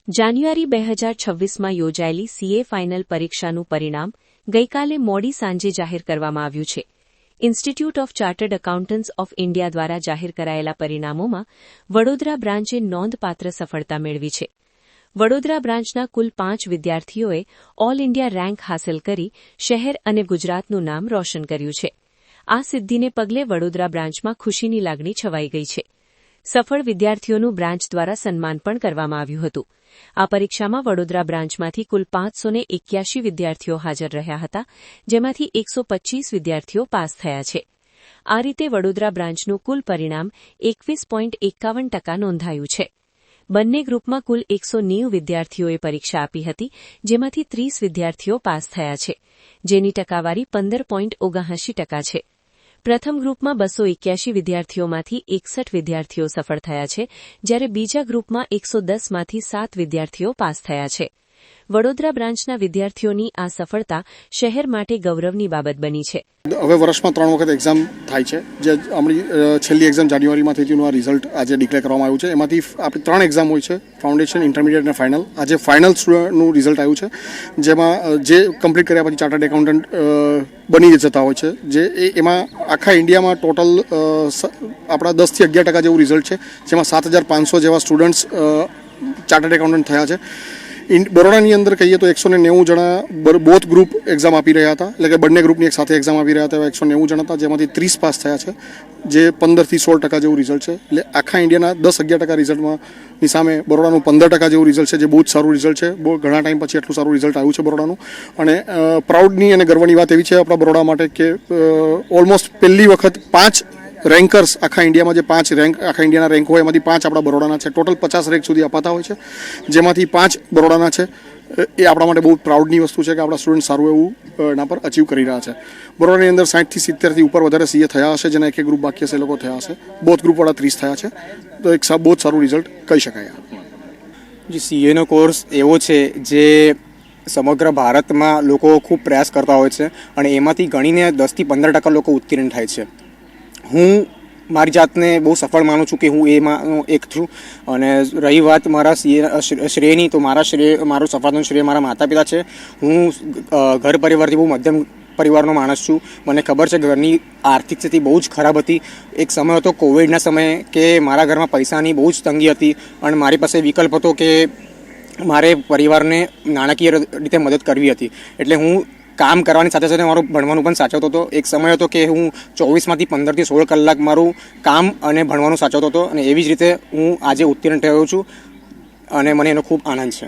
જાન્યુઆરી 2026માં યોજાયેલી CA final પરીક્ષાનું પરિણામ ગઈકાલે મોડી સાંજે જાહેર કરવામાં આવ્યું છે. Institute of chartered accountants of India દ્વારા જાહેર કરાયેલા પરિણામોમાં વડોદરા બ્રાન્ચે નોંધપાત્ર સફળતા મેળવી છે. વડોદરા બ્રાન્ચના કુલ 5 વિદ્યાર્થીઓએ ઓલ ઇન્ડિયા રેન્ક હાંસલ કરી શહેર અને ગુજરાતનું નામ રોશન કર્યું છે. આ સિદ્ધિને પગલે વડોદરા બ્રાન્ચમાં ખુશીની લાગણી છવાઈ ગઈ છે. સફળ વિદ્યાર્થીઓનું બ્રાન્ચ દ્વારા સન્માન પણ કરવામાં આવ્યું હતું. આ પરીક્ષામાં વડોદરા બ્રાન્ચમાંથી કુલ 581 વિદ્યાર્થીઓ હાજર રહ્યા હતા, જેમાંથી 125 વિદ્યાર્થીઓ પાસ થયા છે. આ રીતે વડોદરા બ્રાન્ચનું કુલ પરિણામ 21.51% નોંધાયું છે. બંને ગ્રુપમાં કુલ 190 વિદ્યાર્થીઓએ પરીક્ષા આપી હતી, જેમાંથી 30 વિદ્યાર્થીઓ પાસ થયા છે, જેની ટકાવારી 15.79% છે. પ્રથમ ગ્રુપમાં 281 વિદ્યાર્થીઓમાંથી 61 વિદ્યાર્થીઓ સફળ થયા છે, જ્યારે બીજા ગ્રુપમાં 110માંથી 7 વિદ્યાર્થીઓ પાસ થયા છે. વડોદરા બ્રાન્ચના વિદ્યાર્થીઓની આ સફળતા શહેર માટે ગૌરવની બાબત બની છે. હવે વર્ષમાં 3 વખત એક્ઝામ થાય છે. જે આપણી છેલ્લી એક્ઝામ જાન્યુઆરીમાં થઈ હતી, આ રિઝલ્ટ આજે ડિક્લેર કરવામાં આવ્યું છે. એમાંથી આપણી 3 એક્ઝામ હોય છે: ફાઉન્ડેશન, ઇન્ટરમીડિયેટ અને ફાઇનલ. આજે ફાઇનલનું રિઝલ્ટ આવ્યું છે, જેમાં જે કમ્પ્લીટ કર્યા પછી ચાર્ટર્ડ એકાઉન્ટન્ટ બની જતા હોય છે. જે એમાં આખા ઇન્ડિયામાં ટોટલ આપણા 10થી 11% જેવું રિઝલ્ટ છે, જેમાં 7,500 જેવા સ્ટુડન્ટ્સ ચાર્ટર્ડ એકાઉન્ટન્ટ થયા છે. બરોડાની અંદર કહીએ તો 190 જણા બોથ ગ્રુપ એક્ઝામ આપી રહ્યા હતા, એટલે કે બંને ગ્રુપની એક સાથે એક્ઝામ આપી રહ્યા હતા. 190 જણા હતા, જેમાંથી 30 પાસ થયા છે, જે 15થી 16% જેવું રિઝલ્ટ છે. એટલે આખા ઇન્ડિયાના 10-11% રિઝલ્ટમાં ની સામે બરોડાનું 15% જેવું રિઝલ્ટ છે, જે બહુ જ સારું રિઝલ્ટ છે. બહુ ઘણા ટાઈમ પછી એટલું સારું રિઝલ્ટ આવ્યું છે બરોડાનું. અને પ્રાઉડની અને ગર્વની વાત એવી છે આપણા બરોડા માટે કે ઓલમોસ્ટ પહેલી વખત 5 રેન્કર્સ આખા ઇન્ડિયામાં, જે 5 રેન્ક આખા ઇન્ડિયાના રેન્ક હોય એમાંથી 5 આપણા બરોડાના છે. ટોટલ 50 રેન્ક સુધી અપાતા હોય છે, જેમાંથી 5 બરોડાના છે. એ આપણા માટે બહુ પ્રાઉડની વસ્તુ છે કે આપણા સ્ટુડન્ટ સારું એવું એના પર અચીવ કરી રહ્યા છે. બરોડાની અંદર 60થી 70થી ઉપર વધારે સીએ થયા હશે, જેના એક ગ્રુપ બાકી હશે એ લોકો થયા હશે. બોથ ગ્રુપવાળા 30 થયા છે, તો એક બહુ જ સારું રિઝલ્ટ કહી શકાય. જે સીએનો કોર્સ એવો છે જે સમગ્ર ભારતમાં લોકો ખૂબ પ્રયાસ કરતા હોય છે, અને એમાંથી ગણીને 10થી 15% લોકો ઉત્તીર્ણ થાય છે. હું મારી જાતને બહુ સફળ માનું છું કે હું એમાં એક છું. અને રહી વાત મારા શ્રેયની, તો મારું સફળતાનું શ્રેય મારા માતા પિતા છે. હું ઘર પરિવારથી બહુ મધ્યમ પરિવારનો માણસ છું. મને ખબર છે ઘરની આર્થિક સ્થિતિ બહુ જ ખરાબ હતી. એક સમય હતો કોવિડના સમયે કે મારા ઘરમાં પૈસાની બહુ જ તંગી હતી, અને મારી પાસે વિકલ્પ હતો કે મારે પરિવારને નાણાકીય રીતે મદદ કરવી હતી. એટલે હું કામ કરવાની સાથે સાથે મારું ભણવાનું પણ સાચવતો હતો. એક સમય હતો કે હું 24માંથી 15થી 16 કલાક મારું કામ અને ભણવાનું સાચવતો હતો, અને એવી જ રીતે હું આજે ઉત્તીર્ણ થયો છું, અને મને એનો ખૂબ આનંદ છે.